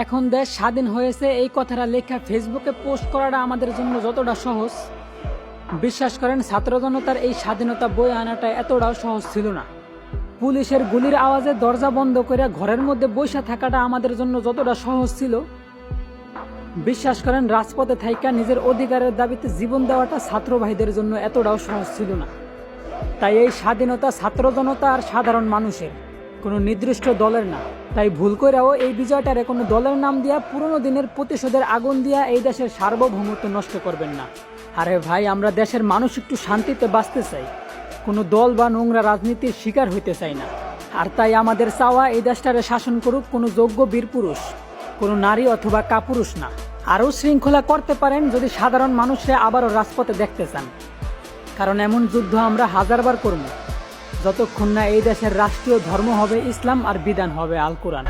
এখন দেশ স্বাধীন হয়েছে এই কথাটা লেখা ফেসবুকে পোস্ট করাটা আমাদের জন্য যতটা সহজ, বিশ্বাস করেন ছাত্র জনতার এই স্বাধীনতা বয়ে আনাটা এতটাও সহজ ছিল না। পুলিশের গুলির আওয়াজে দরজা বন্ধ করে ঘরের মধ্যে বসে থাকাটা আমাদের জন্য যতটা সহজ ছিল, বিশ্বাস করেন রাজপথে থাইকা নিজের অধিকারের দাবিতে জীবন দেওয়াটা ছাত্র ভাইদের জন্য এতটাও সহজ ছিল না। তাই এই স্বাধীনতা ছাত্র জনতা আর সাধারণ মানুষের, কোনো নির্দিষ্ট দলের না। তাই ভুল করেও এই বিজয়টারে কোনো দলের নাম দিয়া পুরনো দিনের প্রতিশোধের আগুন দিয়া এই দেশের সার্বভৌমত্ব নষ্ট করবেন না। আরে ভাই, আমরা দেশের মানুষ একটু শান্তিতে বাঁচতে চাই, কোনো দল বা নোংরা রাজনীতির শিকার হইতে চাই না। আর তাই আমাদের চাওয়া এই দেশটারে শাসন করুক কোনো যোগ্য বীর পুরুষ, কোনো নারী অথবা কাপুরুষ না। আরও শৃঙ্খলা করতে পারেন যদি সাধারণ মানুষরা আবারও রাজপথে দেখতে চান, কারণ এমন যুদ্ধ আমরা হাজারবার করব যতক্ষণ না এই দেশের রাষ্ট্রীয় ধর্ম হবে ইসলাম আর বিধান হবে আল কোরআন।